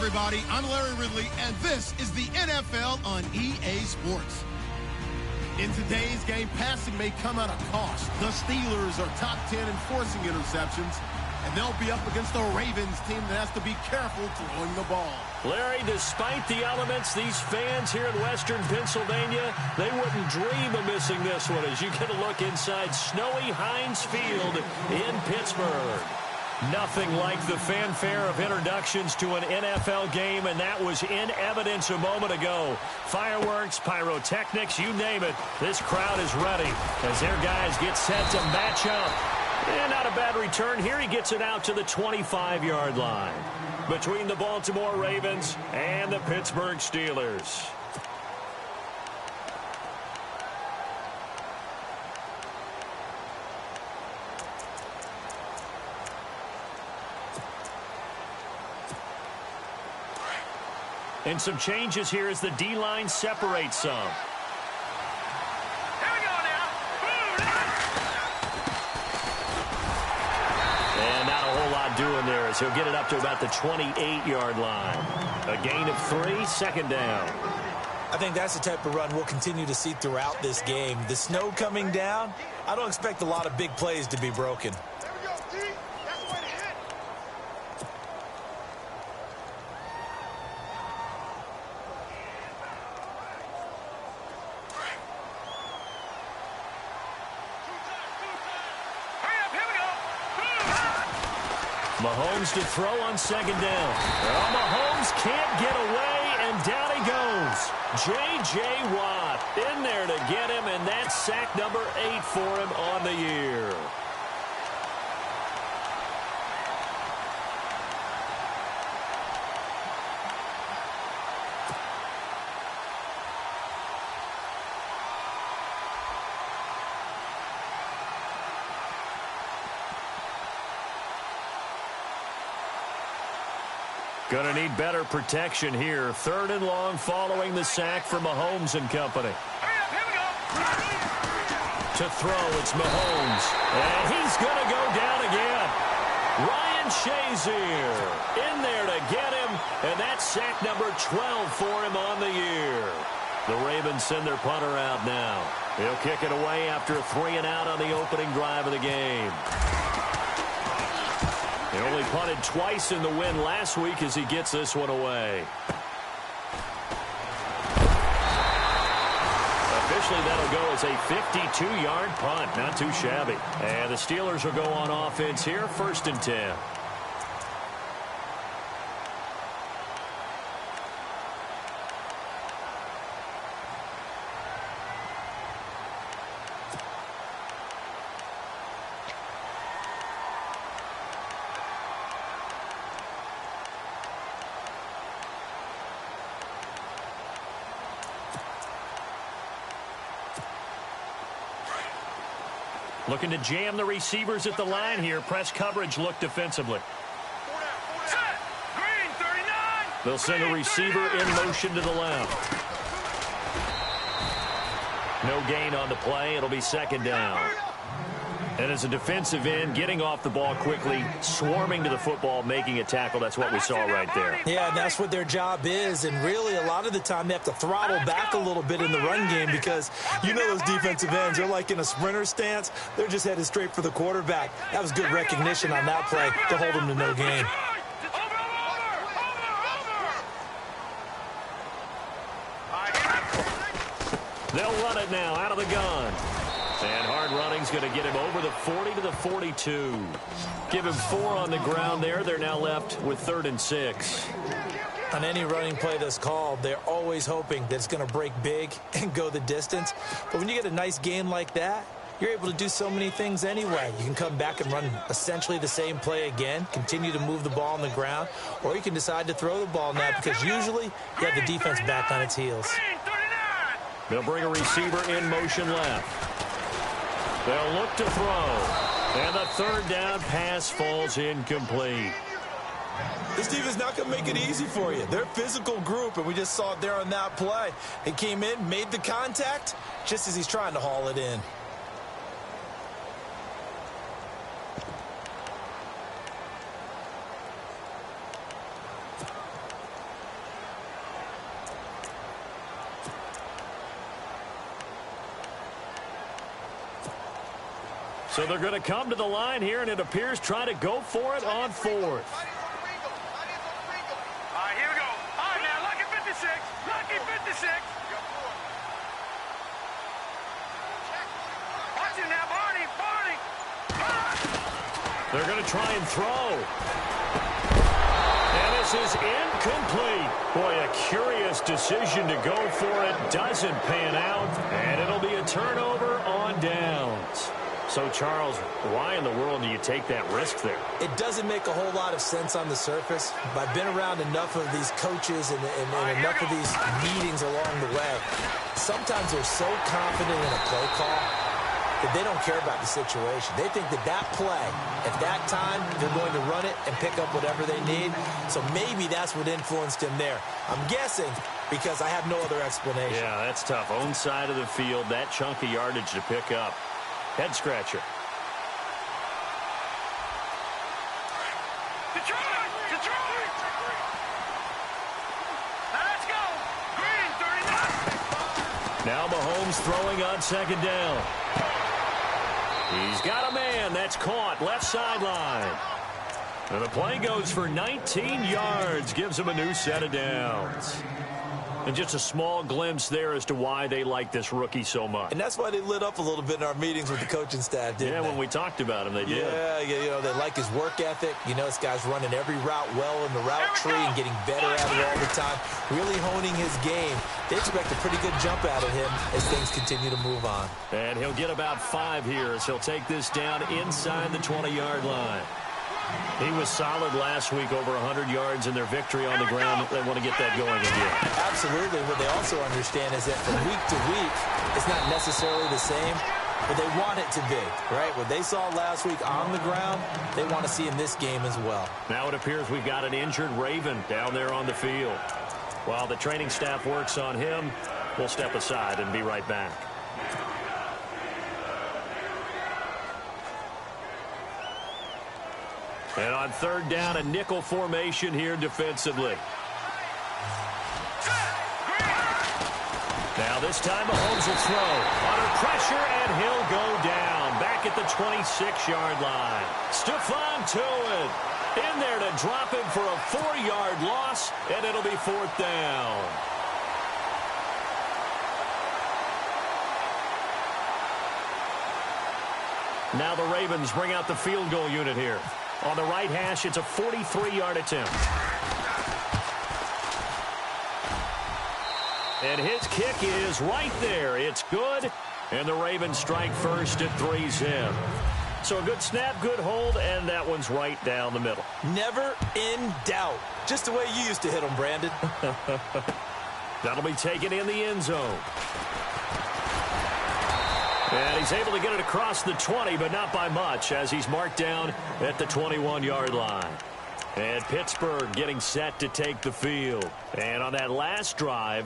everybody. I'm Larry Ridley, and this is the NFL on EA Sports. In today's game, passing may come at a cost. The Steelers are top 10 in forcing interceptions, and they'll be up against the Ravens team that has to be careful throwing the ball. Larry, despite the elements, these fans here in Western Pennsylvania, they wouldn't dream of missing this one as you get a look inside snowy Heinz Field in Pittsburgh. Nothing like the fanfare of introductions to an NFL game, and that was in evidence a moment ago. Fireworks, pyrotechnics, you name it. This crowd is ready as their guys get set to match up. And not a bad return here. He gets it out to the 25-yard line between the Baltimore Ravens and the Pittsburgh Steelers. And some changes here as the D-line separates some. Here we go now. And not a whole lot doing there as he'll get it up to about the 28-yard line. A gain of 3, second down. I think that's the type of run we'll continue to see throughout this game. The snow coming down, I don't expect a lot of big plays to be broken. There we go, D. That's the way to hit. Mahomes to throw on second down. Well, Mahomes can't get away, and down he goes. J.J. Watt in there to get him, and that's sack number 8 for him on the year. Going to need better protection here. 3rd and long following the sack for Mahomes and company. Here we go. To throw, it's Mahomes. And he's going to go down again. Ryan Shazier in there to get him. And that's sack number 12 for him on the year. The Ravens send their punter out now. He'll kick it away after a 3 and out on the opening drive of the game. He only punted twice in the win last week as he gets this one away. Officially, that'll go as a 52-yard punt. Not too shabby. And the Steelers will go on offense here, 1st and 10. Looking to jam the receivers at the line here. Press coverage look defensively. Set. Green 39. They'll send a receiver in motion to the left. No gain on the play. It'll be second down. And as a defensive end, getting off the ball quickly, swarming to the football, making a tackle. That's what we saw right there. Yeah, and that's what their job is. And really, a lot of the time, they have to throttle back a little bit in the run game because you know those defensive ends, they're like in a sprinter stance. They're just headed straight for the quarterback. That was good recognition on that play to hold them to no gain. They'll run it now out of the gun. And hard running's going to get him over the 40 to the 42. Give him 4 on the ground there. They're now left with 3rd and 6. On any running play that's called, they're always hoping that it's going to break big and go the distance. But when you get a nice gain like that, you're able to do so many things anyway. You can come back and run essentially the same play again, continue to move the ball on the ground, or you can decide to throw the ball now because usually you have the defense back on its heels. They'll bring a receiver in motion left. They'll look to throw. And the 3rd down pass falls incomplete. This team is not going to make it easy for you. They're a physical group, and we just saw it there on that play. He came in, made the contact, just as he's trying to haul it in. So they're going to come to the line here, and it appears try to go for it on fourth. All right, here we go. All right, now, lucky 56. Lucky 56. Watch it now, Barney. Barney. They're going to try and throw. And this is incomplete. Boy, a curious decision to go for it. Doesn't pan out, and it'll be a turnover on downs. So, Charles, why in the world do you take that risk there? It doesn't make a whole lot of sense on the surface, but I've been around enough of these coaches and enough of these meetings along the way. Sometimes they're so confident in a play call that they don't care about the situation. They think that play, at that time, they're going to run it and pick up whatever they need. So maybe that's what influenced him there. I'm guessing because I have no other explanation. Yeah, that's tough. Own side of the field, that chunk of yardage to pick up. Head scratcher. Detroit! Detroit! Now let's go. Green, 39. Now Mahomes throwing on second down. He's got a man. That's caught. Left sideline. And the play goes for 19 yards. Gives him a new set of downs. And just a small glimpse there as to why they like this rookie so much. And that's why they lit up a little bit in our meetings with the coaching staff, didn't they? Yeah, when we talked about him, they did. Yeah, you know, they like his work ethic. You know, this guy's running every route well in the route tree and getting better at it all the time, really honing his game. They expect a pretty good jump out of him as things continue to move on. And he'll get about 5 here as he'll take this down inside the 20-yard line. He was solid last week, over 100 yards in their victory on the ground. They want to get that going again. Absolutely. What they also understand is that from week to week, it's not necessarily the same, but they want it to be, right? What they saw last week on the ground, they want to see in this game as well. Now it appears we've got an injured Raven down there on the field. While the training staff works on him, we'll step aside and be right back. And on third down, a nickel formation here defensively. Now this time Mahomes will throw. Under pressure, and he'll go down. Back at the 26-yard line. Stephon Tuitt in there to drop him for a 4-yard loss, and it'll be fourth down. Now the Ravens bring out the field goal unit here. On the right hash, it's a 43-yard attempt. And his kick is right there. It's good, and the Ravens strike first at 3-zip. So a good snap, good hold, and that one's right down the middle. Never in doubt. Just the way you used to hit them, Brandon. That'll be taken in the end zone. And he's able to get it across the 20, but not by much, as he's marked down at the 21-yard line. And Pittsburgh getting set to take the field. And on that last drive,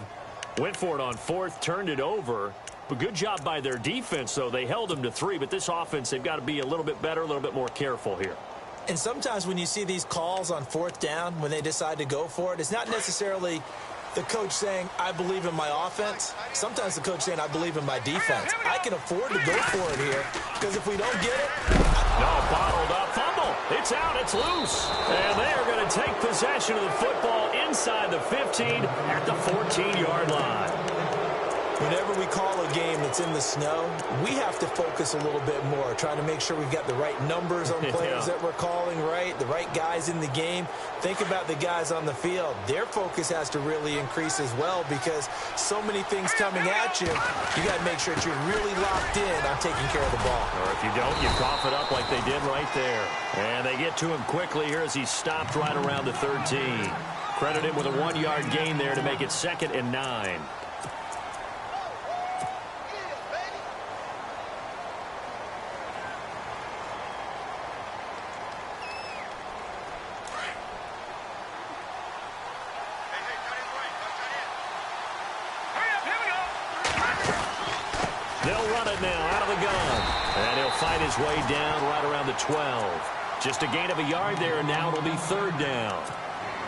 went for it on fourth, turned it over. But good job by their defense, though. They held them to 3, but this offense, they've got to be a little bit better, a little bit more careful here. And sometimes when you see these calls on fourth down, when they decide to go for it, it's not necessarily the coach saying, I believe in my offense. Sometimes the coach saying, I believe in my defense. I can afford to go for it here, because if we don't get it... No, bottled up. Fumble. It's out. It's loose. And they are going to take possession of the football inside the 15 at the 14-yard line. Whenever we call a game that's in the snow, we have to focus a little bit more, trying to make sure we've got the right numbers on players that we're calling, right? The right guys in the game. Think about the guys on the field. Their focus has to really increase as well, because so many things coming at you, you got to make sure that you're really locked in on taking care of the ball. Or if you don't, you cough it up like they did right there. And they get to him quickly here as he stopped right around the 13. Credit him with a 1-yard gain there to make it 2nd and 9. They'll run it now out of the gun. And he'll fight his way down right around the 12. Just a gain of a yard there, and now it'll be 3rd down.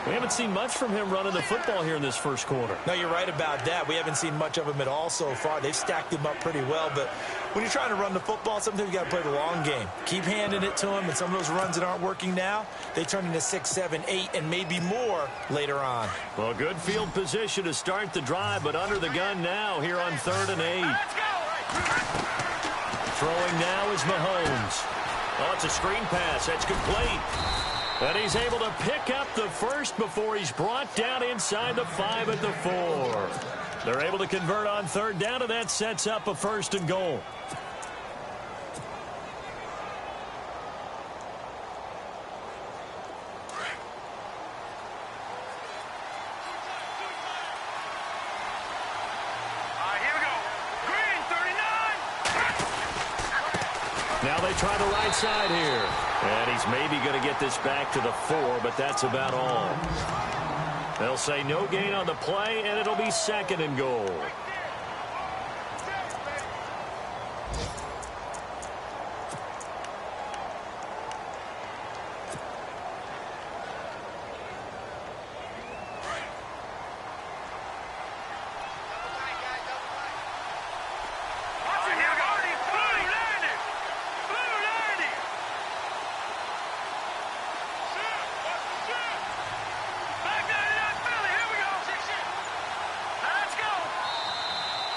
We haven't seen much from him running the football here in this first quarter. No, you're right about that. We haven't seen much of him at all so far. They've stacked him up pretty well, but When you're trying to run the football, sometimes you got to play the long game. Keep handing it to them, and some of those runs that aren't working now, they turn into 6, 7, 8, and maybe more later on. Well, good field position to start the drive, but under the gun now here on 3rd and 8. Throwing now is Mahomes. Oh, it's a screen pass. That's complete. And he's able to pick up the first before he's brought down inside the 5 at the 4. They're able to convert on 3rd down, and that sets up a 1st and goal. Now they try the right side here. And he's maybe going to get this back to the 4, but that's about all. They'll say no gain on the play, and it'll be 2nd and goal.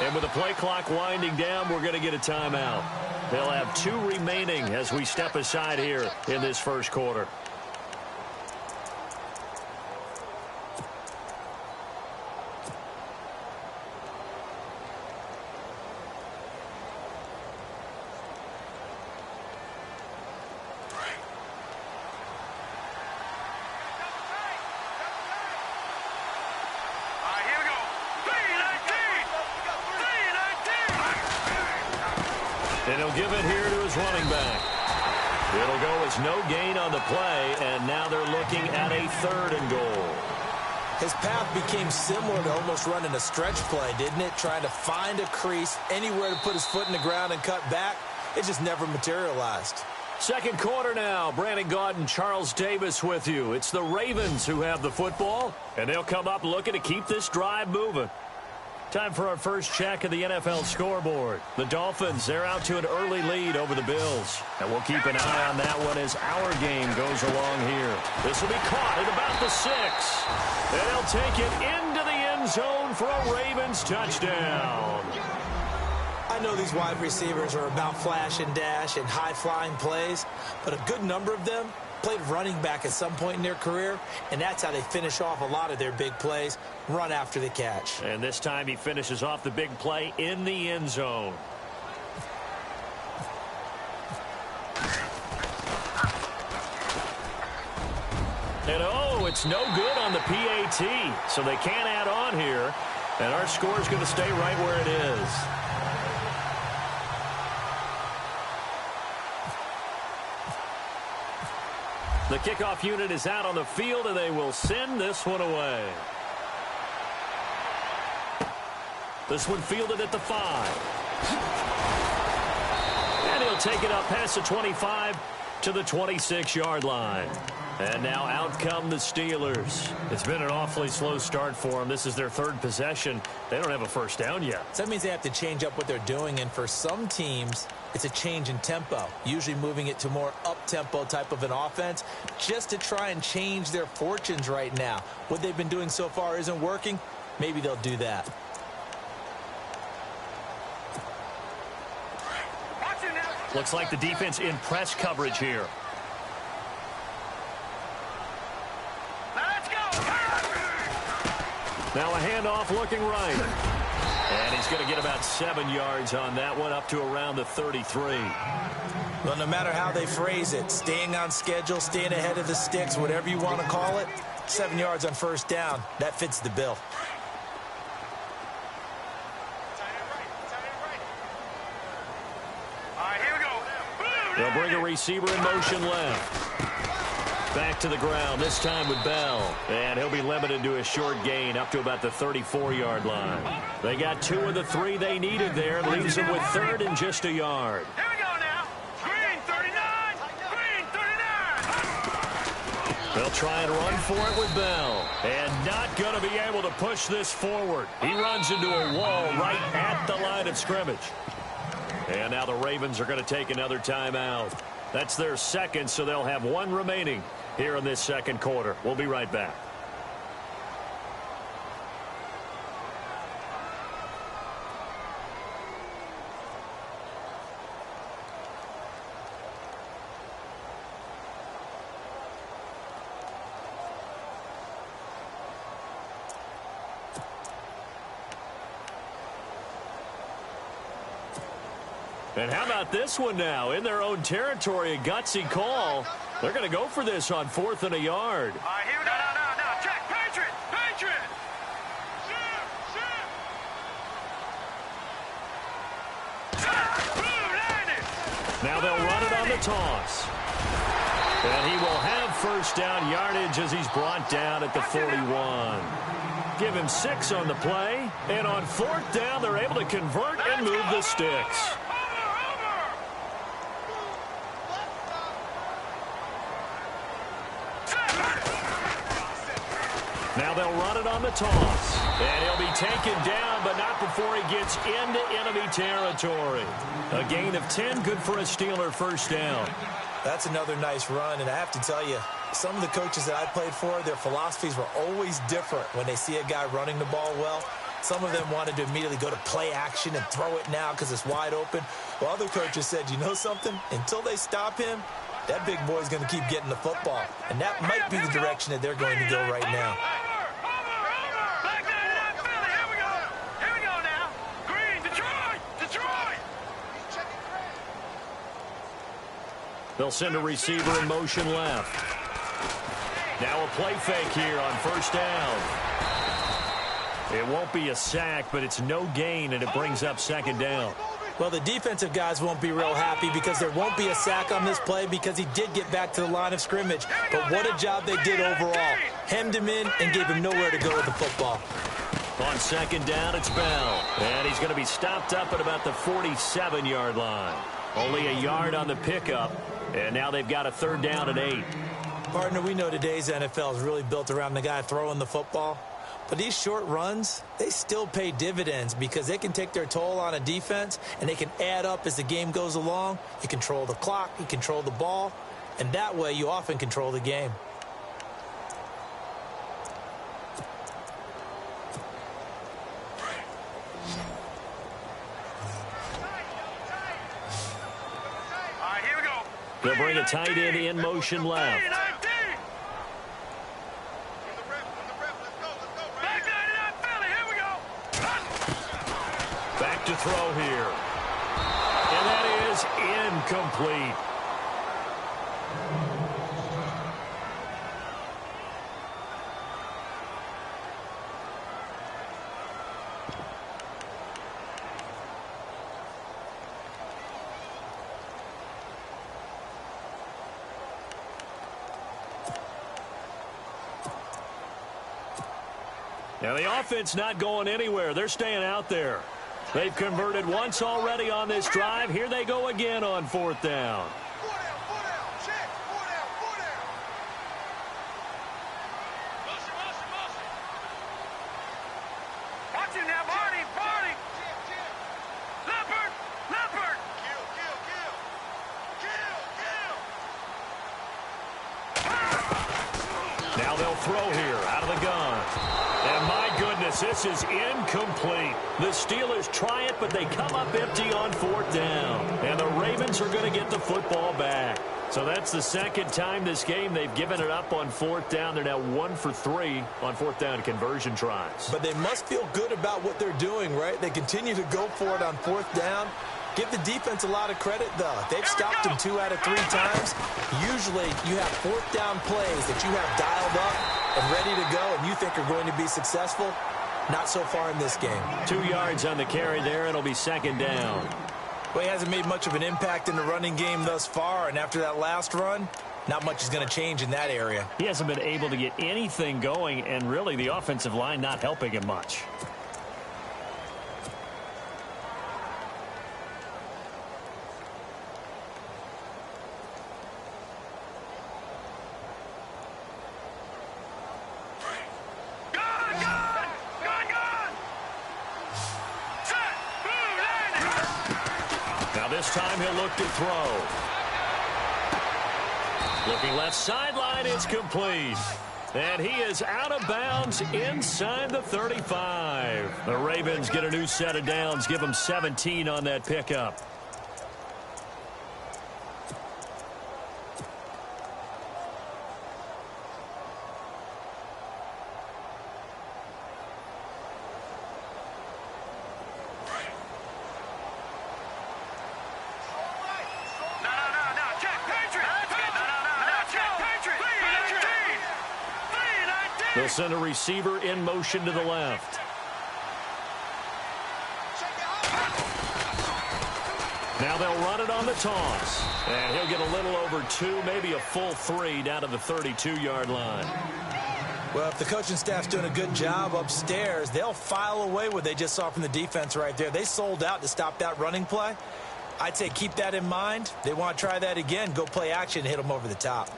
And with the play clock winding down, we're going to get a timeout. They'll have 2 remaining as we step aside here in this first quarter. And he'll give it here to his running back. It'll go as no gain on the play, and now they're looking at a 3rd and goal. His path became similar to almost running a stretch play, didn't it? Trying to find a crease, anywhere to put his foot in the ground and cut back. It just never materialized. Second quarter now. Brandon Gaudin, Charles Davis with you. It's the Ravens who have the football, and they'll come up looking to keep this drive moving. Time for our first check of the NFL scoreboard. The Dolphins, they're out to an early lead over the Bills. And we'll keep an eye on that one as our game goes along here. This will be caught at about the 6. And they'll take it into the end zone for a Ravens touchdown. I know these wide receivers are about flash and dash and high-flying plays, but a good number of them played running back at some point in their career, and that's how they finish off a lot of their big plays, run after the catch. And this time he finishes off the big play in the end zone. And oh, it's no good on the PAT, so they can't add on here, and our score is going to stay right where it is. The kickoff unit is out on the field, and they will send this one away. This one fielded at the 5. And he'll take it up past the 25 to the 26-yard line. And now out come the Steelers. It's been an awfully slow start for them. This is their 3rd possession. They don't have a first down yet. So that means they have to change up what they're doing, and for some teams, it's a change in tempo, usually moving it to more up-tempo type of an offense just to try and change their fortunes right now. What they've been doing so far isn't working. Maybe they'll do that. Looks like the defense in press coverage here. Now a handoff looking right. And he's going to get about 7 yards on that one, up to around the 33. Well, no matter how they phrase it, staying on schedule, staying ahead of the sticks, whatever you want to call it, 7 yards on first down, that fits the bill. They'll bring a receiver in motion left. Back to the ground, this time with Bell. And he'll be limited to a short gain up to about the 34-yard line. They got 2 of the 3 they needed there. Leaves them with 3rd and just a yard. Here we go now. Green 39. Green 39. They'll try and run for it with Bell. And not going to be able to push this forward. He runs into a wall right at the line of scrimmage. And now the Ravens are going to take another timeout. That's their second, so they'll have one remaining here in this second quarter. We'll be right back. And how about this one now? In their own territory, a gutsy call. They're going to go for this on 4th and a yard. All right, here we go. No. Check. Patriot. Now they'll run it on the toss. And he will have first down yardage as he's brought down at the 41. Give him 6 on the play. And on 4th down, they're able to convert and move the sticks. Now they'll run it on the toss. And he'll be taken down, but not before he gets into enemy territory. A gain of 10, good for a Steeler first down. That's another nice run, and I have to tell you, some of the coaches that I played for, their philosophies were always different when they see a guy running the ball well. Some of them wanted to immediately go to play action and throw it now because it's wide open. While other coaches said, you know something? Until they stop him, that big boy's going to keep getting the football. And that might be the direction that they're going to go right now. They'll send a receiver in motion left. Now a play fake here on first down. It won't be a sack, but it's no gain, and it brings up second down. Well, the defensive guys won't be real happy because there won't be a sack on this play because he did get back to the line of scrimmage. But what a job they did overall. Hemmed him in and gave him nowhere to go with the football. On second down, it's Bell. And he's going to be stopped up at about the 47-yard line. Only a yard on the pickup. And now they've got a 3rd down and 8. Partner, we know today's NFL is really built around the guy throwing the football. But these short runs, they still pay dividends because they can take their toll on a defense and they can add up as the game goes along. You control the clock, you control the ball, and that way you often control the game. They'll bring a tight end in motion left. Back to throw here. And that is incomplete. Now the offense not going anywhere. They're staying out there. They've converted once already on this drive. Here they go again on 4th down. Watch him now, Barney. Leopard. Kill. Now they'll throw here out of the gun. And my goodness, this is incomplete. The Steelers try it, but they come up empty on 4th down. And the Ravens are going to get the football back. So that's the second time this game they've given it up on 4th down. They're now 1 for 3 on 4th down conversion tries. But they must feel good about what they're doing, right? They continue to go for it on 4th down. Give the defense a lot of credit, though. They've stopped them 2 out of 3 times. Usually, you have 4th down plays that you have dialed up and ready to go, and you think are going to be successful. Not so far in this game. 2 yards on the carry there. It'll be second down. Well, he hasn't made much of an impact in the running game thus far, and after that last run, not much is going to change in that area. He hasn't been able to get anything going, and really the offensive line not helping him much. this time he'll look to throw. Looking left sideline, it's complete. And he is out of bounds inside the 35. The Ravens get a new set of downs, give them 17 on that pickup. They'll send a receiver in motion to the left. Now they'll run it on the toss. And he'll get a little over 2, maybe a full 3 down to the 32-yard line. Well, if the coaching staff's doing a good job upstairs, they'll file away what they just saw from the defense right there. They sold out to stop that running play. I'd say keep that in mind. They want to try that again. Go play action and hit them over the top.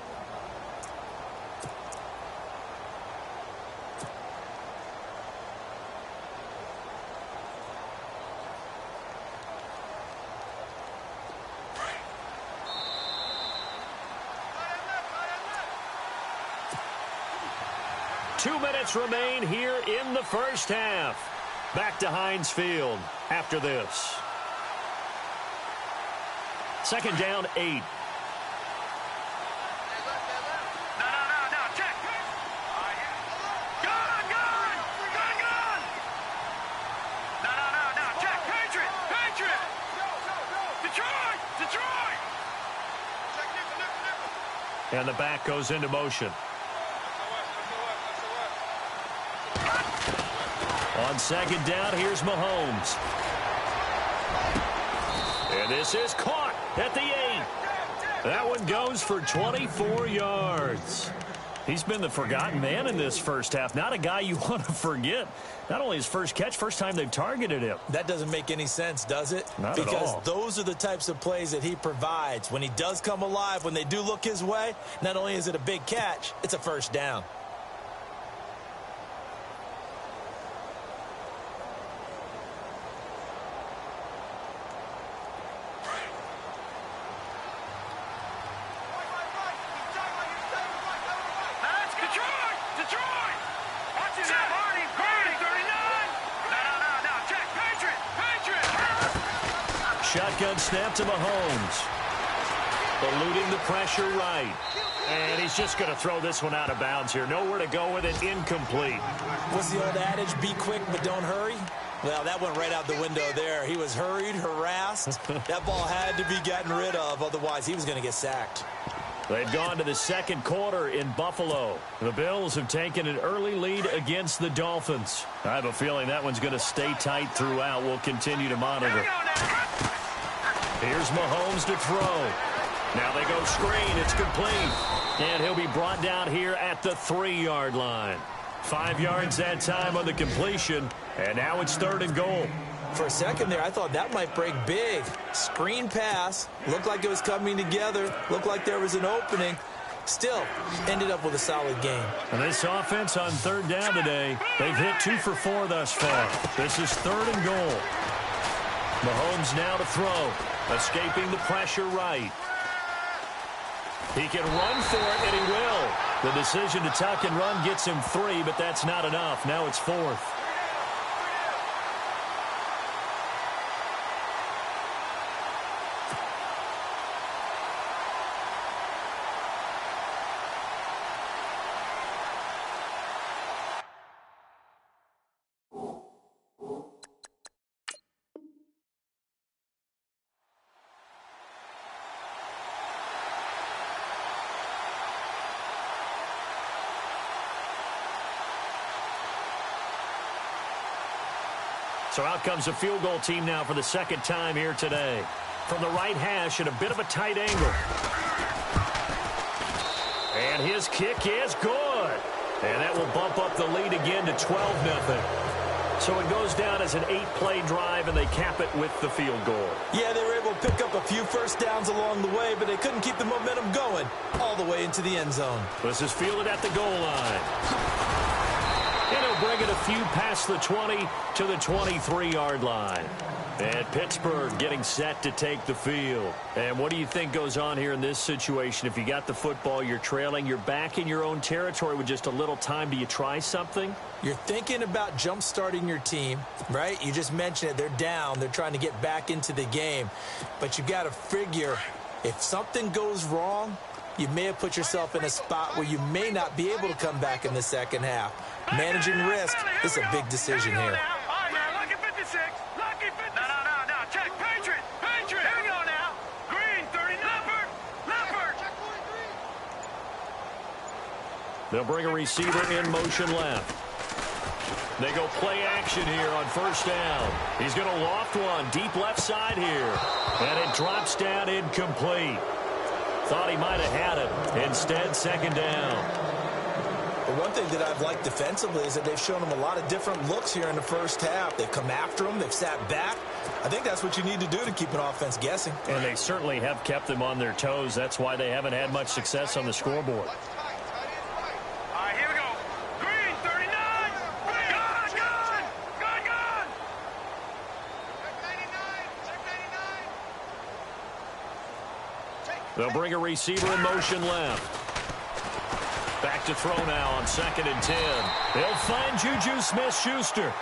Remain here in the first half. Back to Heinz Field after this. Second down, 8. No, check. Gun. No, check. Patriot. Detroit. And the back goes into motion. On second down, here's Mahomes. And this is caught at the 8. That one goes for 24 yards. He's been the forgotten man in this first half. Not a guy you want to forget. Not only his first catch, first time they've targeted him. That doesn't make any sense, does it? Not at all. Because those are the types of plays that he provides. When he does come alive, when they do look his way, not only is it a big catch, it's a first down. Shotgun snap to Mahomes. Eluding the pressure right. And he's just going to throw this one out of bounds here. Nowhere to go with it. Incomplete. What's the old adage? Be quick, but don't hurry. Well, that went right out the window there. He was hurried, harassed. That ball had to be gotten rid of. Otherwise, he was going to get sacked. They've gone to the second quarter in Buffalo. The Bills have taken an early lead against the Dolphins. I have a feeling that one's going to stay tight throughout. We'll continue to monitor. Here's Mahomes to throw. Now they go screen. It's complete. And he'll be brought down here at the 3-yard line. 5 yards that time on the completion. And now it's 3rd and goal. For a second there, I thought that might break big. Screen pass. Looked like it was coming together. Looked like there was an opening. Still, ended up with a solid game. And this offense on 3rd down today, they've hit 2 for 4 thus far. This is 3rd and goal. Mahomes now to throw. Escaping the pressure right. He can run for it, and he will. The decision to tuck and run gets him 3, but that's not enough. Now it's 4th. So out comes a field goal team now for the second time here today. From the right hash at a bit of a tight angle. And his kick is good. And that will bump up the lead again to 12-0. So it goes down as an 8-play drive, and they cap it with the field goal. Yeah, they were able to pick up a few first downs along the way, but they couldn't keep the momentum going all the way into the end zone. This is fielded at the goal line. And he'll bring it a few past the 20 to the 23-yard line. And Pittsburgh getting set to take the field. And what do you think goes on here in this situation? If you got the football, you're trailing, you're back in your own territory with just a little time. Do you try something? You're thinking about jump-starting your team, right? You just mentioned it. They're down. They're trying to get back into the game. But you got to figure if something goes wrong, you may have put yourself in a spot where you may not be able to come back in the second half. Managing risk is a big decision here. Lucky 56. Lucky 56. No. Check. Patriot. Here we go now. Green 30. Leopard. They'll bring a receiver in motion left. They go play action here on first down. He's going to loft one deep left side here. And it drops down incomplete. Thought he might have had it. Instead, second down. The one thing that I've liked defensively is that they've shown him a lot of different looks here in the first half. They've come after him. They've sat back. I think that's what you need to do to keep an offense guessing. And they certainly have kept them on their toes. That's why they haven't had much success on the scoreboard. All right, here we go. Green 39. Gone. They'll bring a receiver in motion left. Back to throw now on 2nd and 10. They'll find Juju Smith-Schuster.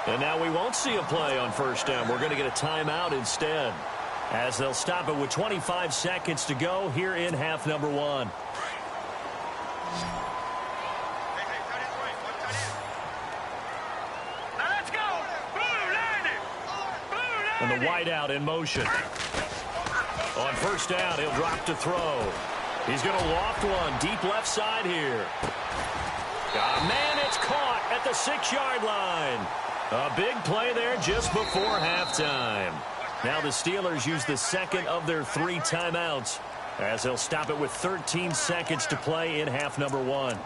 And now we won't see a play on first down. We're going to get a timeout instead, as they'll stop it with 25 seconds to go here in half number 1. Now let's go. Blue landed. And the wideout in motion. On first down, he'll drop to throw. He's going to loft one deep left side here. Man, it's caught at the 6-yard line. A big play there just before halftime. Now the Steelers use the second of their 3 timeouts, as they'll stop it with 13 seconds to play in half number 1.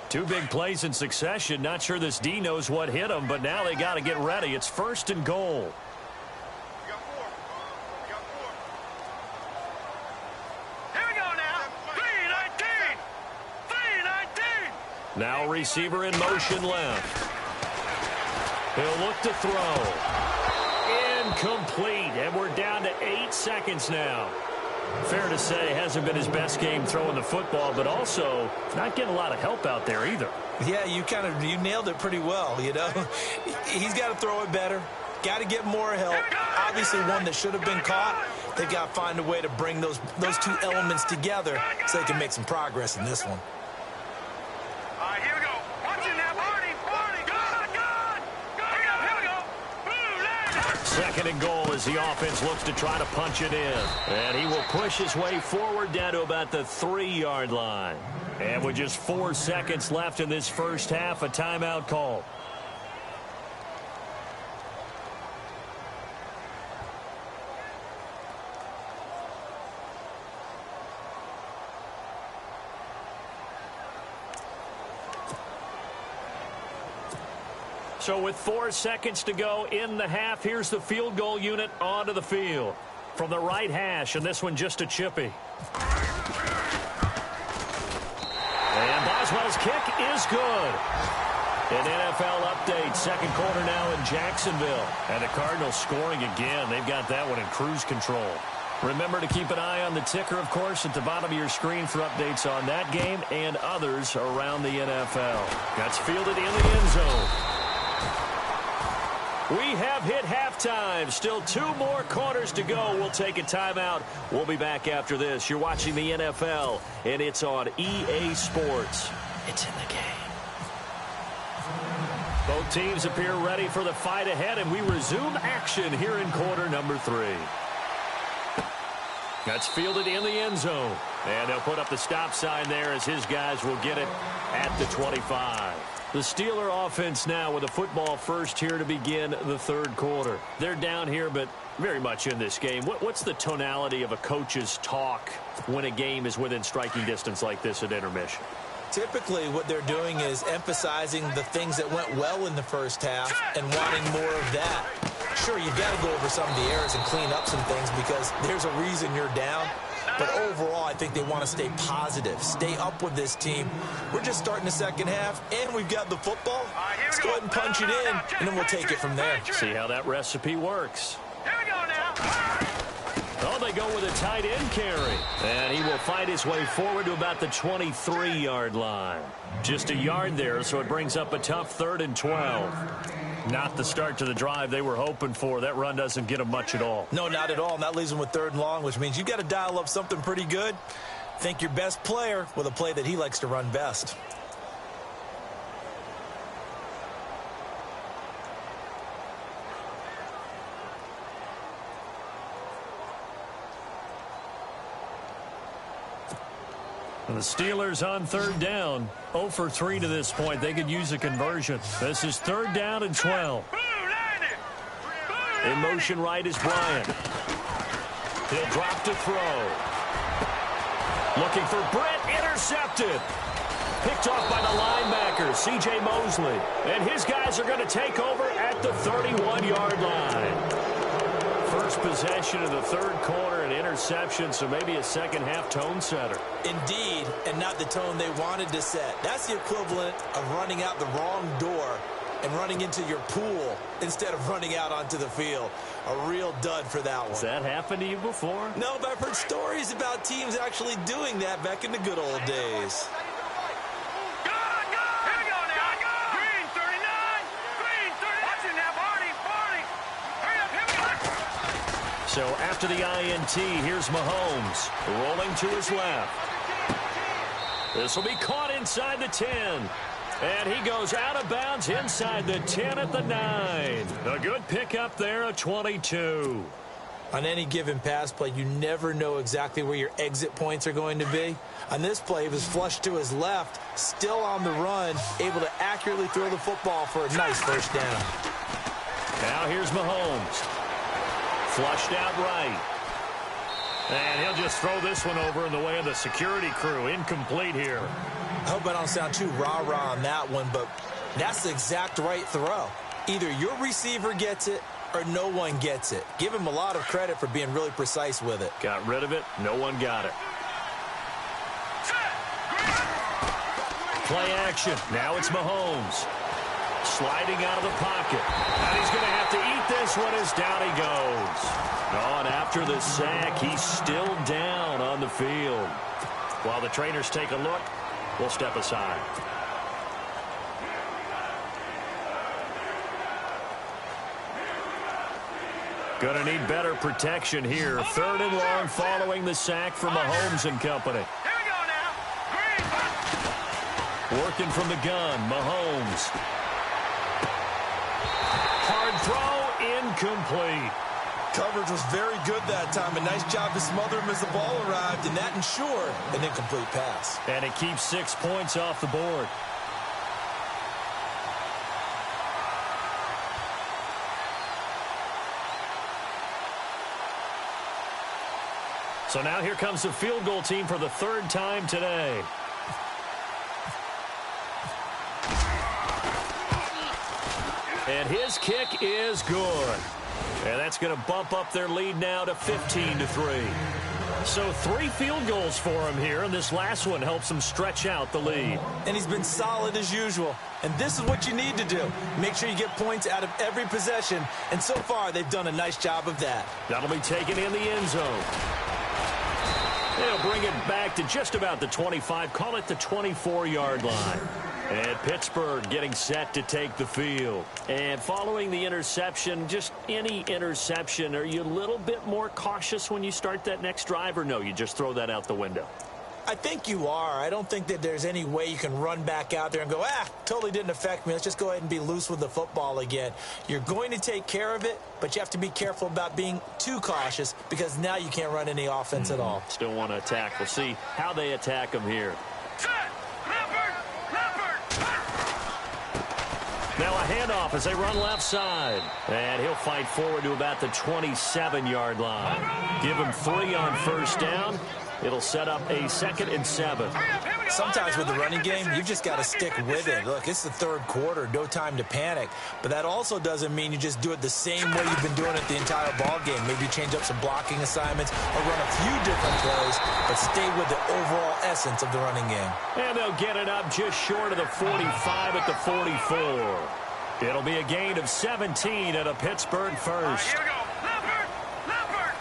Two big plays in succession. Not sure this D knows what hit him, but now they got to get ready. It's 1st and goal. Here we go now. 3-19. Now a receiver in motion left. He'll look to throw. Incomplete, and we're down to 8 seconds now. Fair to say, hasn't been his best game throwing the football, but also not getting a lot of help out there either. Yeah, you nailed it pretty well, you know. He's got to throw it better. Got to get more help. Obviously one that should have been caught. They've got to find a way to bring those two elements together so they can make some progress in this one. All right, here we go. Watching that. Barney. Here we go. Blue landed. 2nd and goal as the offense looks to try to punch it in. And he will push his way forward down to about the 3-yard line. And with just 4 seconds left in this first half, a timeout call. So with 4 seconds to go in the half, here's the field goal unit onto the field. From the right hash, and this one just a chippy. And Boswell's kick is good. An NFL update, 2nd quarter now in Jacksonville. And the Cardinals scoring again. They've got that one in cruise control. Remember to keep an eye on the ticker, of course, at the bottom of your screen for updates on that game and others around the NFL. That's fielded in the end zone. We have hit halftime. Still 2 more quarters to go. We'll take a timeout. We'll be back after this. You're watching the NFL, and it's on EA Sports. It's in the game. Both teams appear ready for the fight ahead, and we resume action here in quarter number 3. That's fielded in the end zone. And they'll put up the stop sign there as his guys will get it at the 25. The Steeler offense now with a football first here to begin the 3rd quarter. They're down here, but very much in this game. What's the tonality of a coach's talk when a game is within striking distance like this at intermission? Typically, what they're doing is emphasizing the things that went well in the first half and wanting more of that. Sure, you've got to go over some of the errors and clean up some things because there's a reason you're down. But overall, I think they want to stay positive, stay up with this team. We're just starting the second half, and we've got the football. Let's go ahead and punch it in, and then we'll take it from there. See how that recipe works. Here we go now. Oh, they go with a tight end carry. And he will fight his way forward to about the 23-yard line. Just a yard there, so it brings up a tough 3rd and 12. Not the start to the drive they were hoping for. That run doesn't get them much at all. No, not at all. And that leaves them with 3rd and long, which means you've got to dial up something pretty good. Think your best player with a play that he likes to run best. And the Steelers on 3rd down. 0 for 3 to this point. They could use a conversion. This is 3rd down and 12. In motion right is Bryant. He'll drop to throw. Looking for Brett. Intercepted. Picked off by the linebacker, C.J. Mosley. And his guys are going to take over at the 31-yard line. First possession of the 3rd quarter, an interception, so maybe a second-half tone setter. Indeed, and not the tone they wanted to set. That's the equivalent of running out the wrong door and running into your pool instead of running out onto the field. A real dud for that one. Has that happened to you before? No, but I've heard stories about teams actually doing that back in the good old days. So after the INT, here's Mahomes rolling to his left. This will be caught inside the 10. And he goes out of bounds inside the 10 at the 9. A good pickup there, a 22. On any given pass play, you never know exactly where your exit points are going to be. On this play, he was flushed to his left, still on the run, able to accurately throw the football for a nice first down. Now here's Mahomes. Flushed out right. And he'll just throw this one over in the way of the security crew. Incomplete here. I hope I don't sound too rah-rah on that one, but that's the exact right throw. Either your receiver gets it or no one gets it. Give him a lot of credit for being really precise with it. Got rid of it. No one got it. Play action. Now it's Mahomes. Sliding out of the pocket. And he's going to have to eat this one as down he goes. Oh, and after the sack, he's still down on the field. While the trainers take a look, we'll step aside. Going to need better protection here. 3rd and long following the sack from Mahomes and company. Here we go now. Working from the gun, Mahomes. Hard throw, incomplete. Coverage was very good that time. A nice job to smother him as the ball arrived, and that ensured an incomplete pass. And it keeps 6 points off the board. So now here comes the field goal team for the 3rd time today. And his kick is good. And that's going to bump up their lead now to 15-3. So 3 field goals for him here, and this last one helps him stretch out the lead. And he's been solid as usual. And this is what you need to do. Make sure you get points out of every possession. And so far, they've done a nice job of that. That'll be taken in the end zone. They'll bring it back to just about the 25, call it the 24-yard line. And Pittsburgh getting set to take the field. And following the interception, just any interception, are you a little bit more cautious when you start that next drive, or no, you just throw that out the window? I think you are. I don't think that there's any way you can run back out there and go, totally didn't affect me. Let's just go ahead and be loose with the football again. You're going to take care of it, but you have to be careful about being too cautious because now you can't run any offense at all. Still want to attack. We'll see how they attack them here. Now a handoff as they run left side. And he'll fight forward to about the 27-yard line. Give him 3 on first down. It'll set up a 2nd and 7. sometimes with the running game, you've just got to stick with it. Look, it's the third quarter, no time to panic. But that also doesn't mean you just do it the same way you've been doing it the entire ball game. Maybe change up some blocking assignments or run a few different plays, but stay with the overall essence of the running game. And they'll get it up just short of the 45 at the 44. It'll be a gain of 17 at a Pittsburgh first. Here we go. Leopard!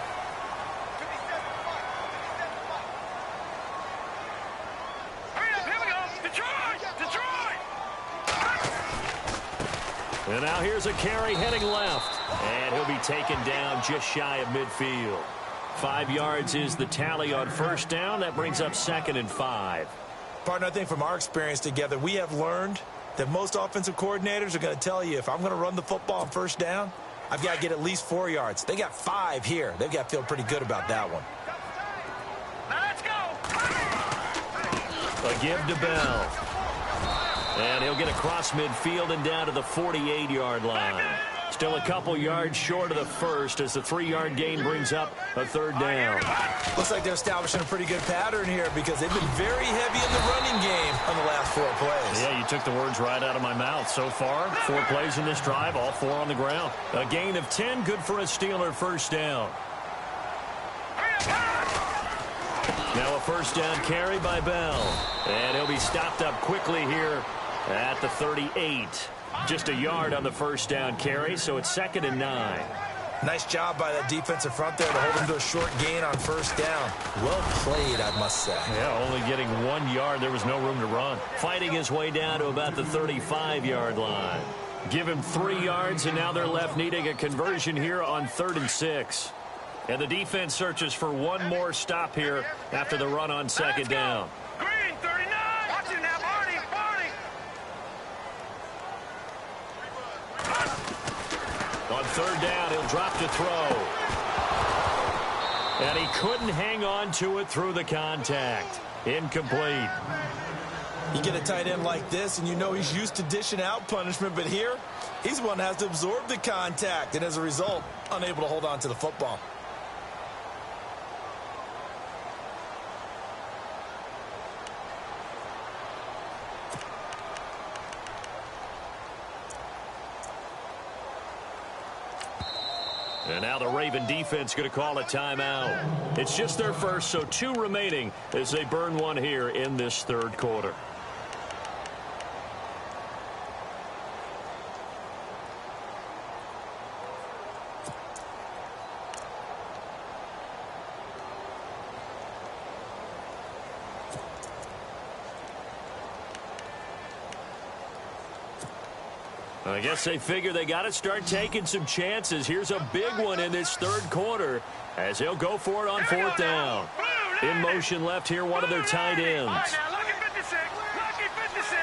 Hurry up, here we go. Detroit! And now here's a carry heading left. And he'll be taken down just shy of midfield. 5 yards is the tally on first down. That brings up 2nd and 5. Partner, I think from our experience together, we have learned that most offensive coordinators are going to tell you, if I'm going to run the football on first down, I've got to get at least 4 yards. They got 5 here. They've got to feel pretty good about that one. Now let's go. A give to Bell. And he'll get across midfield and down to the 48-yard line. Still a couple yards short of the first as the 3-yard gain brings up a 3rd down. Looks like they're establishing a pretty good pattern here because they've been very heavy in the running game on the last 4 plays. Yeah, you took the words right out of my mouth. So far, 4 plays in this drive, all 4 on the ground. A gain of 10, good for a Steeler first down. Now a first down carry by Bell. And he'll be stopped up quickly here at the 38. Just a yard on the first down carry, so it's 2nd and 9. Nice job by that defensive front there to hold him to a short gain on first down. Well played, I must say. Yeah, only getting 1 yard. There was no room to run. Fighting his way down to about the 35-yard line. Give him 3 yards, and now they're left needing a conversion here on 3rd and 6. And the defense searches for one more stop here after the run on 2nd down. Green, 39. Watch him now, Barney. On 3rd down, he'll drop to throw. And he couldn't hang on to it through the contact. Incomplete. You get a tight end like this, and you know he's used to dishing out punishment, but here, he's the one that has to absorb the contact, and as a result, unable to hold on to the football. And now the Raven defense going to call a timeout. It's just their first, so 2 remaining as they burn 1 here in this 3rd quarter. I guess they figure they got to start taking some chances. Here's a big one in this 3rd quarter as they'll go for it on 4th down. In motion left here, one of their tight ends. All right, now, lucky 56. Lucky 56.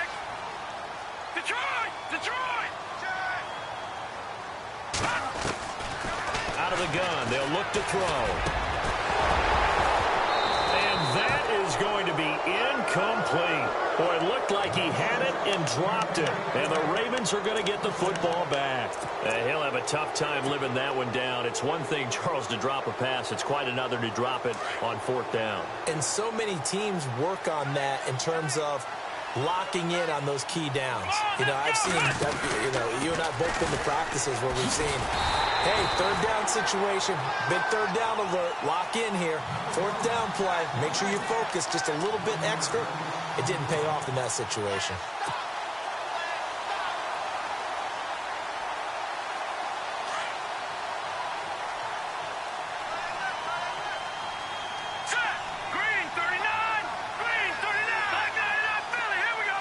Detroit. Out of the gun, they'll look to throw. And that is going to be incomplete. Boy, it looked like he had it and dropped it. And the Ravens are going to get the football back. He'll have a tough time living that one down. It's one thing, Charles, to drop a pass. It's quite another to drop it on 4th down. And so many teams work on that in terms of locking in on those key downs. You know, I've seen, you and I have both been to practices where we've seen, hey, 3rd down situation, big 3rd down alert, lock in here. 4th down play, make sure you focus just a little bit extra. It didn't pay off in that situation. Green, 39. Back 99, Philly. Here we go.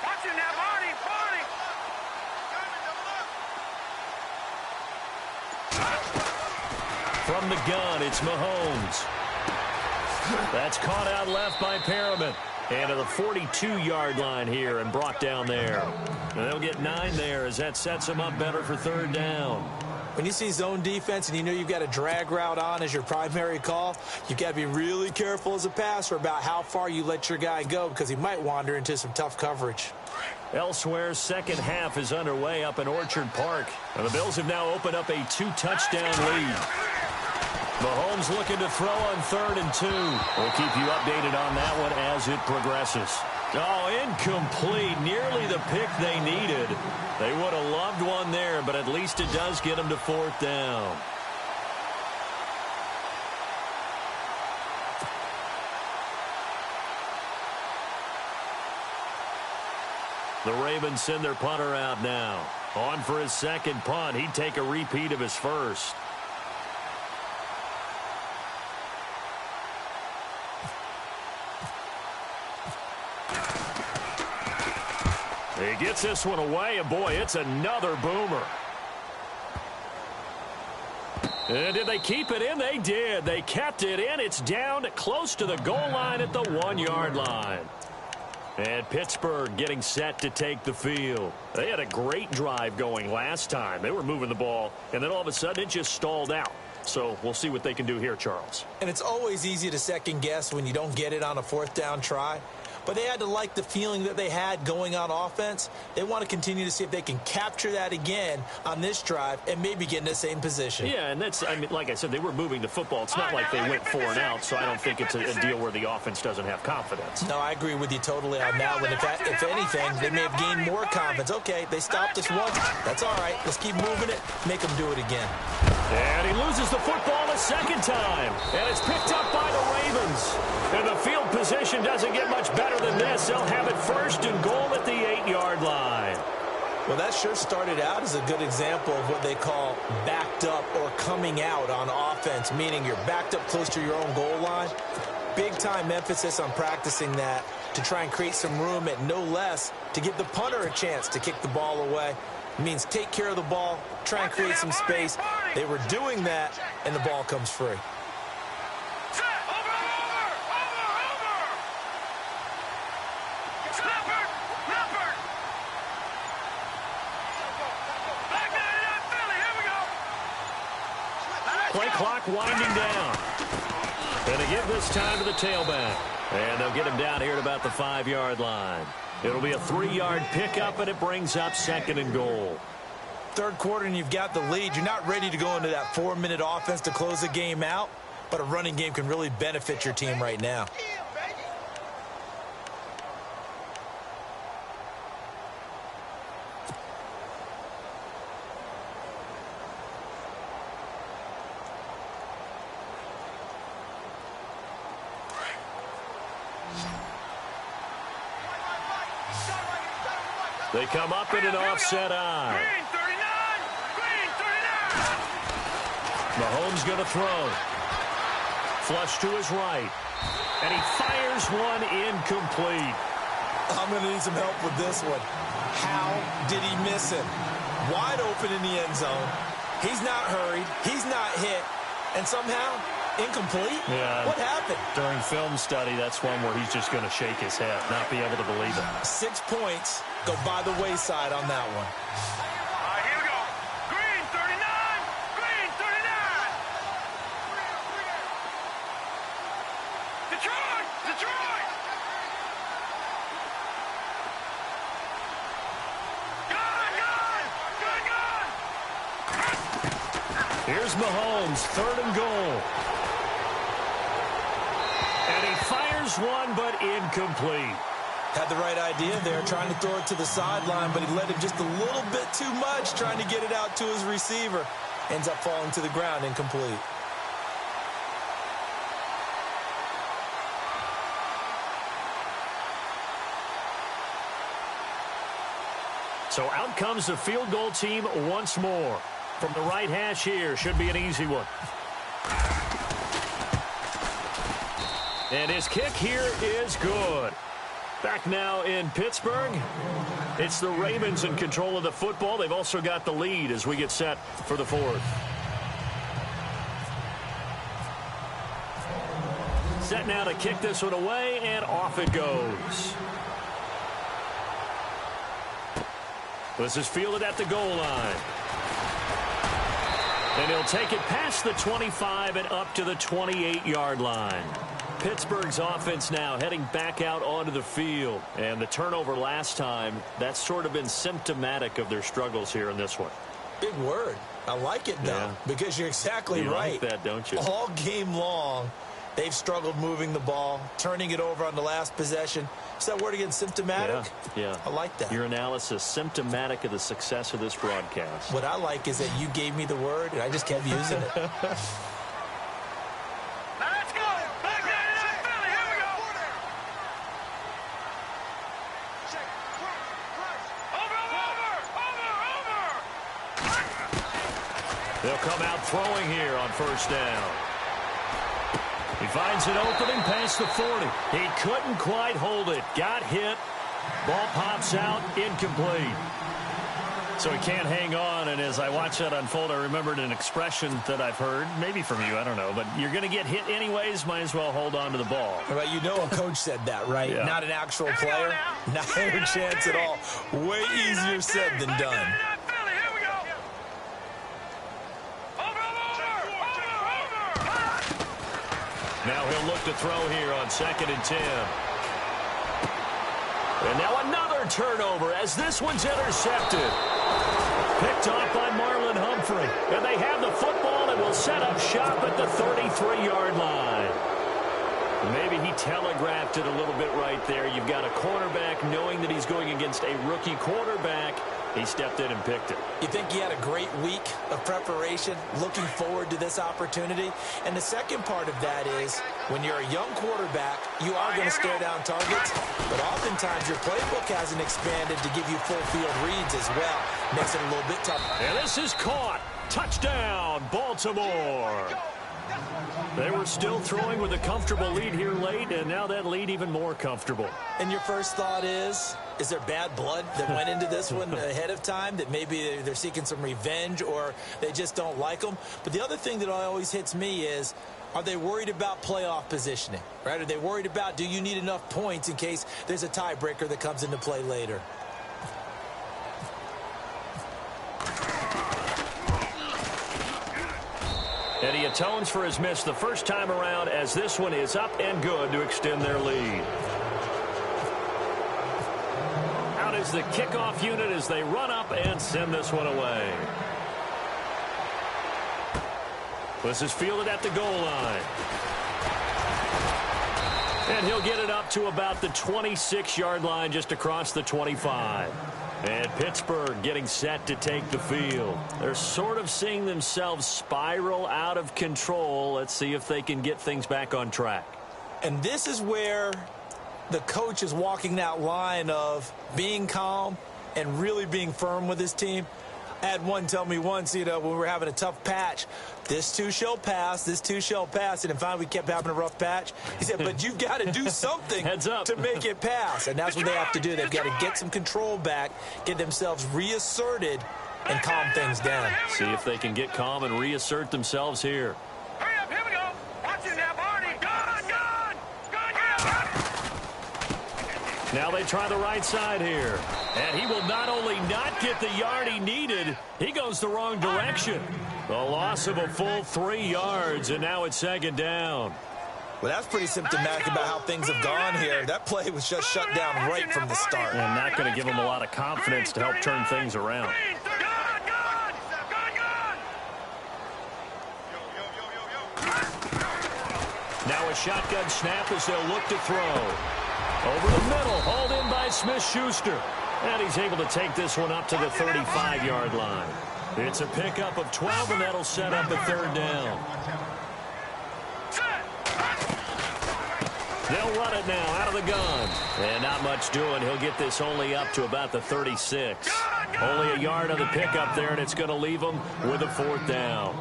Watch him now, Barney. From the gun, it's Mahomes. That's caught out left by Perriman. And to the 42-yard line here and brought down there. And they'll get 9 there as that sets them up better for 3rd down. When you see zone defense and you know you've got a drag route on as your primary call, you've got to be really careful as a passer about how far you let your guy go because he might wander into some tough coverage. Elsewhere, second half is underway up in Orchard Park. And the Bills have now opened up a 2-touchdown lead. Mahomes looking to throw on 3rd and 2. We'll keep you updated on that one as it progresses. Oh, incomplete. Nearly the pick they needed. They would have loved one there, but at least it does get them to 4th down. The Ravens send their punter out now. On for his second punt. He'd take a repeat of his first. He gets this one away, and boy, it's another boomer. And did they keep it in? They did. They kept it in. It's down close to the goal line at the 1-yard line. And Pittsburgh getting set to take the field. They had a great drive going last time. They were moving the ball, and then all of a sudden it just stalled out. So we'll see what they can do here, Charles. And it's always easy to second guess when you don't get it on a 4th down try. But they had to like the feeling that they had going on offense. They want to continue to see if they can capture that again on this drive and maybe get in the same position. Yeah, and that's, I mean, like I said, they were moving the football. It's not like they went 4 and out, so I don't think it's a deal where the offense doesn't have confidence. No, I agree with you totally on that one. If anything, they may have gained more confidence. Okay, they stopped us once. That's all right. Let's keep moving it. Make them do it again. And he loses the football a second time. And it's picked up by the Ravens. And the field position doesn't get much better than this. They'll have it 1st and goal at the 8-yard line. Well, that sure started out as a good example of what they call backed up or coming out on offense, meaning you're backed up close to your own goal line. Big-time emphasis on practicing that to try and create some room at no less to give the punter a chance to kick the ball away. It means take care of the ball, try and create some space. They were doing that, and the ball comes free. Play clock winding down. And they give this time to the tailback. And they'll get him down here at about the 5-yard line. It'll be a 3-yard pickup, and it brings up 2nd and goal. 3rd quarter, and you've got the lead. You're not ready to go into that 4-minute offense to close the game out, but a running game can really benefit your team right now. They come up in an offset eye. Green 39! Green 39! Mahomes going to throw. Flush to his right. And he fires one incomplete. I'm going to need some help with this one. How did he miss it? Wide open in the end zone. He's not hurried. He's not hit. And somehow, incomplete? Yeah. What happened? During film study, that's one where he's just going to shake his head, not be able to believe it. 6 points go by the wayside on that one. All right, here we go. Green 39! Green 39! Detroit! Detroit! Good, good! Good, good! Here's Mahomes, 3rd and goal. And he fires one, but incomplete. Had the right idea there, trying to throw it to the sideline, but he let him just a little bit too much, trying to get it out to his receiver. Ends up falling to the ground, incomplete. So out comes the field goal team once more. From the right hash here, should be an easy one. And his kick here is good. Back now in Pittsburgh. It's the Ravens in control of the football. They've also got the lead as we get set for the 4th. Set now to kick this one away, and off it goes. This is fielded at the goal line. And he'll take it past the 25 and up to the 28-yard line. Pittsburgh's offense now heading back out onto the field. And the turnover last time, that's sort of been symptomatic of their struggles here in this one. Big word. I like it, though, because you're exactly right. You like that, don't you? All game long, they've struggled moving the ball, turning it over on the last possession. Is that word again, symptomatic? Yeah. I like that. Your analysis, symptomatic of the success of this broadcast. What I like is that you gave me the word, and I just kept using it. Let's go! Back there in that Philly, here we go! Over! They'll come out throwing here on first down. He finds an opening past the 40. He couldn't quite hold it. Got hit. Ball pops out. Incomplete. So he can't hang on, and as I watch that unfold, I remembered an expression that I've heard, maybe from you, I don't know, but you're going to get hit anyways, might as well hold on to the ball. Well, you know a coach said that, right? Yeah. Not an actual player. Not a chance at all. Way easier said than done. Now he'll look to throw here on 2nd and 10. And now another turnover as this one's intercepted. Picked off by Marlon Humphrey. And they have the football and will set up shop at the 33-yard line. Maybe he telegraphed it a little bit right there. You've got a cornerback knowing that he's going against a rookie quarterback. He stepped in and picked it. You think he had a great week of preparation, looking forward to this opportunity? And the second part of that is, when you're a young quarterback, you are going to stare down targets, but oftentimes your playbook hasn't expanded to give you full field reads as well. Makes it a little bit tougher. And this is caught. Touchdown, Baltimore. They were still throwing with a comfortable lead here late, and now that lead even more comfortable. And your first thought is there bad blood that went into this one ahead of time, that maybe they're seeking some revenge or they just don't like them? But the other thing that always hits me is, are they worried about playoff positioning, right? Are they worried about, do you need enough points in case there's a tiebreaker that comes into play later? And he atones for his miss the first time around as this one is up and good to extend their lead. Out is the kickoff unit as they run up and send this one away. This is fielded at the goal line. And he'll get it up to about the 26-yard line, just across the 25. And Pittsburgh getting set to take the field. They're sort of seeing themselves spiral out of control. Let's see if they can get things back on track. And this is where the coach is walking that line of being calm and really being firm with his team. I had one tell me once, when we were having a tough patch, this too shall pass, this too shall pass. And then finally we kept having a rough patch. He said, but you've got to do something to make it pass. And that's what they have to do. They've got to get some control back, get themselves reasserted, and calm things down. See if they can get calm and reassert themselves here. Hurry up, here we go. Watch it now, Barney. Gone. Now they try the right side here. And he will not only not get the yard he needed, he goes the wrong direction. The loss of a full 3 yards, and now it's 2nd down. Well, that's pretty symptomatic about how things have gone here. That play was just shut down right from the start. And not going to give him a lot of confidence to help turn things around. Now a shotgun snap as they'll look to throw. Over the middle, hauled in by Smith-Schuster. And he's able to take this one up to the 35-yard line. It's a pickup of 12, and that'll set up a 3rd down. They'll run it now out of the gun. And not much doing. He'll get this only up to about the 36. Only a yard on the pickup there, and it's going to leave him with a 4th down.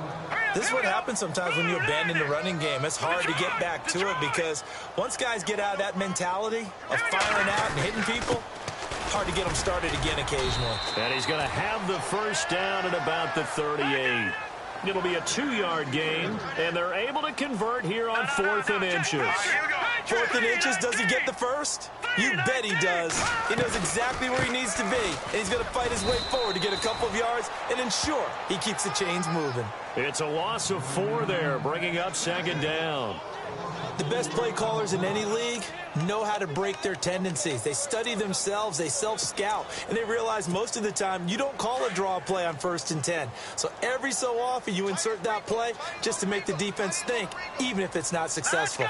This is what happens sometimes when you abandon the running game. It's hard to get back to it because once guys get out of that mentality of firing out and hitting people, hard to get them started again occasionally. And he's going to have the 1st down at about the 38. It'll be a 2-yard gain, and they're able to convert here on 4th and inches. 4th and inches, does he get the first? You bet he does. He knows exactly where he needs to be, and he's going to fight his way forward to get a couple of yards and ensure he keeps the chains moving. It's a loss of 4 there, bringing up 2nd down. The best play callers in any league know how to break their tendencies. They study themselves, they self-scout, and they realize most of the time you don't call a draw play on 1st and 10. So every so often you insert that play just to make the defense think, even if it's not successful.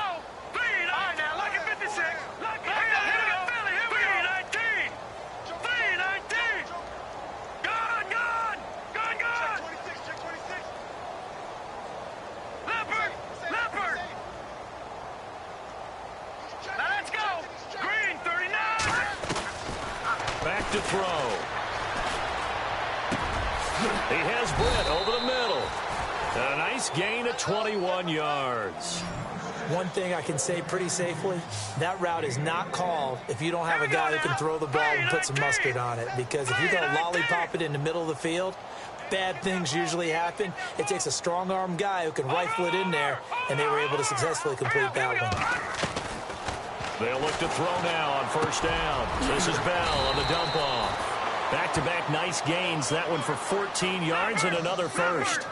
To throw. He has Britt over the middle. A nice gain of 21 yards. One thing I can say pretty safely, that route is not called if you don't have a guy who can throw the ball and put some mustard on it. Because if you're going to lollipop it in the middle of the field, bad things usually happen. It takes a strong-arm guy who can rifle it in there, and they were able to successfully complete that one. They'll look to throw now on 1st down. This is Bell on the dump off. Back-to-back nice gains. That one for 14 yards and another first.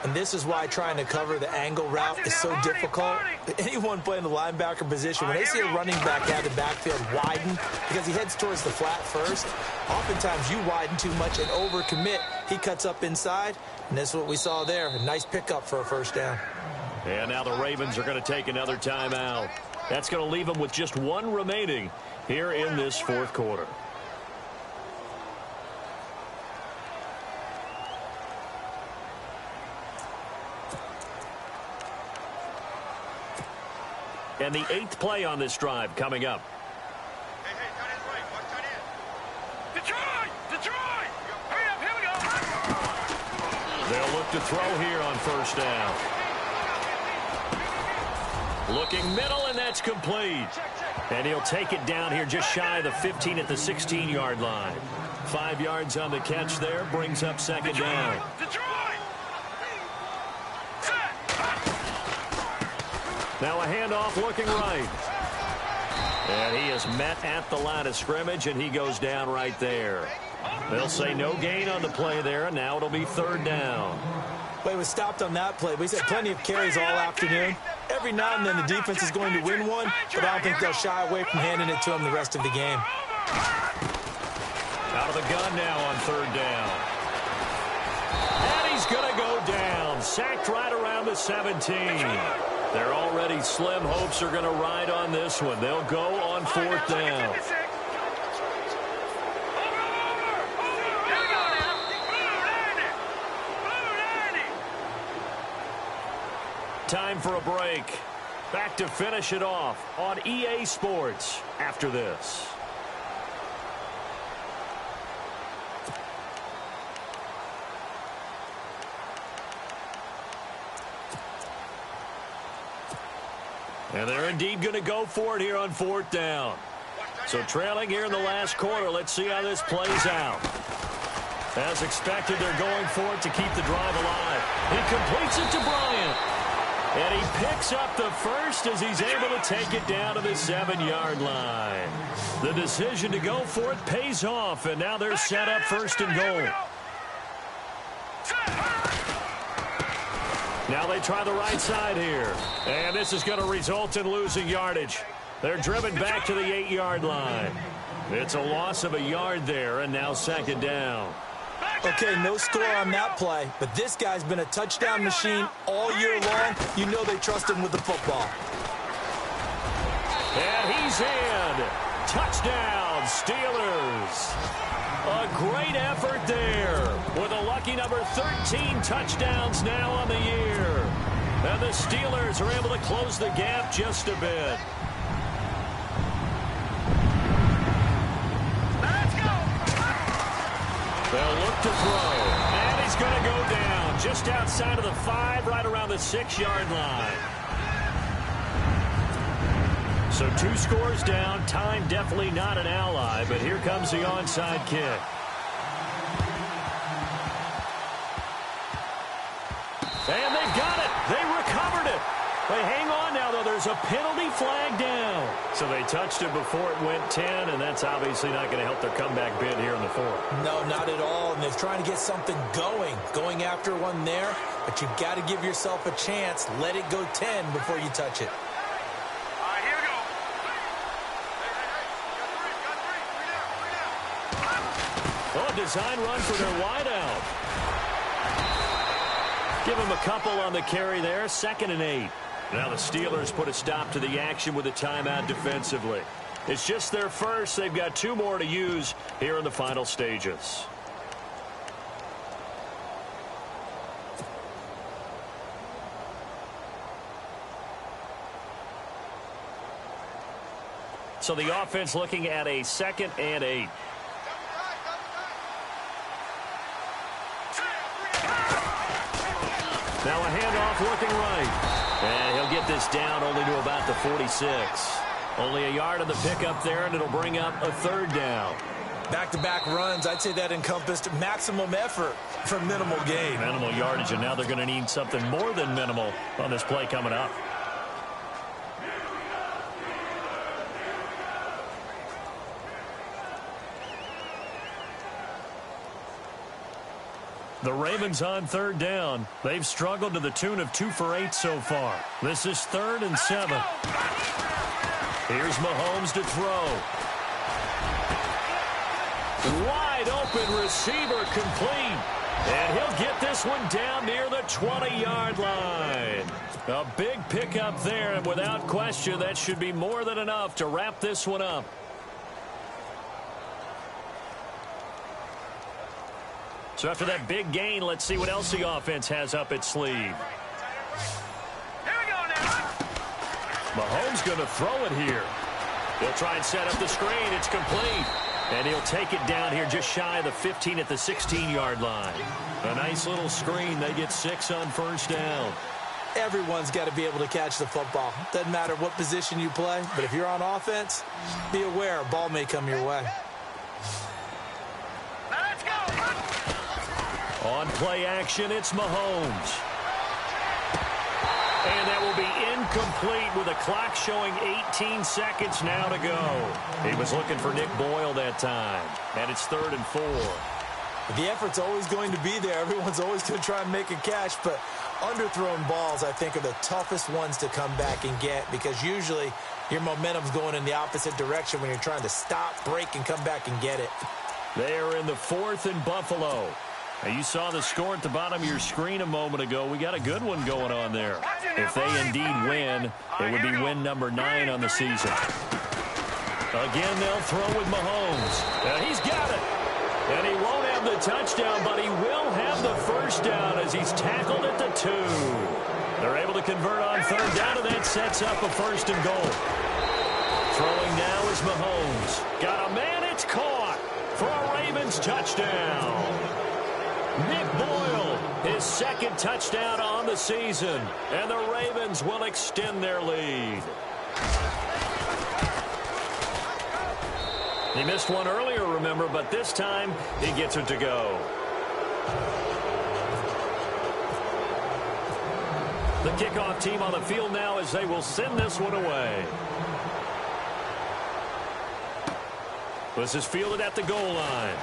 And this is why trying to cover the angle route is so difficult. Anyone playing the linebacker position, when they see a running back have the backfield widen because he heads towards the flat first, oftentimes you widen too much and overcommit. He cuts up inside, and that's what we saw there. A nice pickup for a 1st down. And now the Ravens are going to take another timeout. That's going to leave them with just 1 remaining here in this 4th quarter. And the 8th play on this drive coming up. Hey, tight end's right. Watch tight end. Detroit! Hurry up, here we go. They'll look to throw here on 1st down. Looking middle, and that's complete. And he'll take it down here just shy of the 15 at the 16-yard line. 5 yards on the catch there, brings up 2nd down. Now a handoff looking right. And he is met at the line of scrimmage, and he goes down right there. They'll say no gain on the play there, and now it'll be 3rd down. Play was stopped on that play. We've had plenty of carries all afternoon. Every now and then the defense is going to win one, but I don't think they'll shy away from handing it to him the rest of the game. Out of the gun now on 3rd down. And he's going to go down. Sacked right around the 17. Their already slim hopes are going to ride on this one. They'll go on 4th down. Time for a break. Back to finish it off on EA Sports after this. And they're indeed going to go for it here on 4th down. So trailing here in the last quarter. Let's see how this plays out. As expected, they're going for it to keep the drive alive. He completes it to Bryant. And he picks up the first as he's able to take it down to the 7-yard line. The decision to go for it pays off, and now they're set up 1st and goal. Now they try the right side here. And this is going to result in losing yardage. They're driven back to the 8-yard line. It's a loss of a yard there, and now 2nd down. Okay, no score on that play, but this guy's been a touchdown machine all year long. You know they trust him with the football. And he's in. Touchdown, Steelers. A great effort there with a lucky number 13 touchdowns now on the year. And the Steelers are able to close the gap just a bit. They'll look to throw. And he's going to go down just outside of the 5, right around the 6-yard line. So 2 scores down. Time definitely not an ally, but here comes the onside kick. And they got it. They recovered it. But hang on now, though. There's a penalty flag down. So they touched it before it went 10, and that's obviously not going to help their comeback bid here in the fourth. No, not at all, and they're trying to get something going after one there, but you've got to give yourself a chance. Let it go 10 before you touch it. All right, here we go. Oh, design run for their wideout. Give him a couple on the carry there, 2nd and 8. Now the Steelers put a stop to the action with a timeout defensively. It's just their first. They've got 2 more to use here in the final stages. So the offense looking at a 2nd and 8. Now a handoff looking right. And he'll get this down only to about the 46. Only a yard of the pickup there, and it'll bring up a 3rd down. Back-to-back runs, I'd say that encompassed maximum effort for minimal gain. Minimal yardage, and now they're going to need something more than minimal on this play coming up. The Ravens on 3rd down. They've struggled to the tune of 2 for 8 so far. This is 3rd and 7. Here's Mahomes to throw. Wide open receiver complete. And he'll get this one down near the 20-yard line. A big pickup there, and without question, that should be more than enough to wrap this one up. So after that big gain, let's see what else the offense has up its sleeve. Here we go now. Mahomes going to throw it here. He'll try and set up the screen. It's complete. And he'll take it down here just shy of the 15 at the 16-yard line. A nice little screen. They get 6 on 1st down. Everyone's got to be able to catch the football. Doesn't matter what position you play, but if you're on offense, be aware a ball may come your way. Now let's go. On play action, it's Mahomes. And that will be incomplete with a clock showing 18 seconds now to go. He was looking for Nick Boyle that time. And it's 3rd and 4. The effort's always going to be there. Everyone's always going to try and make a catch, but underthrown balls, I think, are the toughest ones to come back and get because usually your momentum's going in the opposite direction when you're trying to stop, break, and come back and get it. They are in the 4th and Buffalo. Now, you saw the score at the bottom of your screen a moment ago. We got a good one going on there. If they indeed win, it would be win number 9 on the season. Again, they'll throw with Mahomes. And he's got it. And he won't have the touchdown, but he will have the 1st down as he's tackled at the 2. They're able to convert on 3rd down, and that sets up a 1st and goal. Throwing now is Mahomes. Got a man, it's caught for a Ravens touchdown. Nick Boyle, his 2nd touchdown on the season, and the Ravens will extend their lead. He missed one earlier, remember, but this time he gets it to go. The kickoff team on the field now as they will send this one away. This is fielded at the goal line.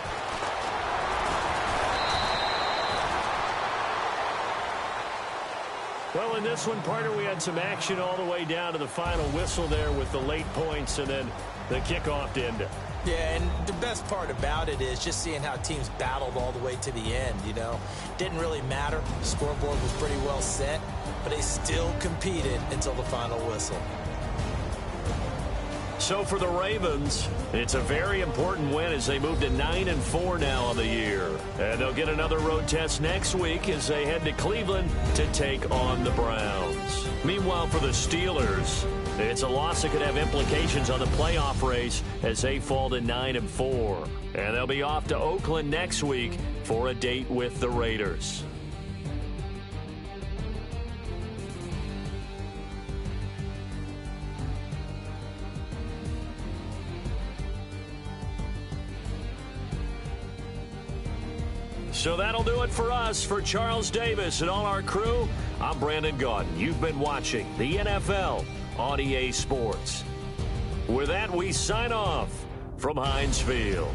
Well, in this one, partner, we had some action all the way down to the final whistle there with the late points and then the kickoff to end it. Yeah, and the best part about it is just seeing how teams battled all the way to the end, you know. Didn't really matter. The scoreboard was pretty well set, but they still competed until the final whistle. So for the Ravens, it's a very important win as they move to 9-4 now on the year. And they'll get another road test next week as they head to Cleveland to take on the Browns. Meanwhile, for the Steelers, it's a loss that could have implications on the playoff race as they fall to 9-4. And they'll be off to Oakland next week for a date with the Raiders. So that'll do it for us. For Charles Davis and all our crew, I'm Brandon Gaudin. You've been watching the NFL on EA Sports. With that, we sign off from Heinz Field.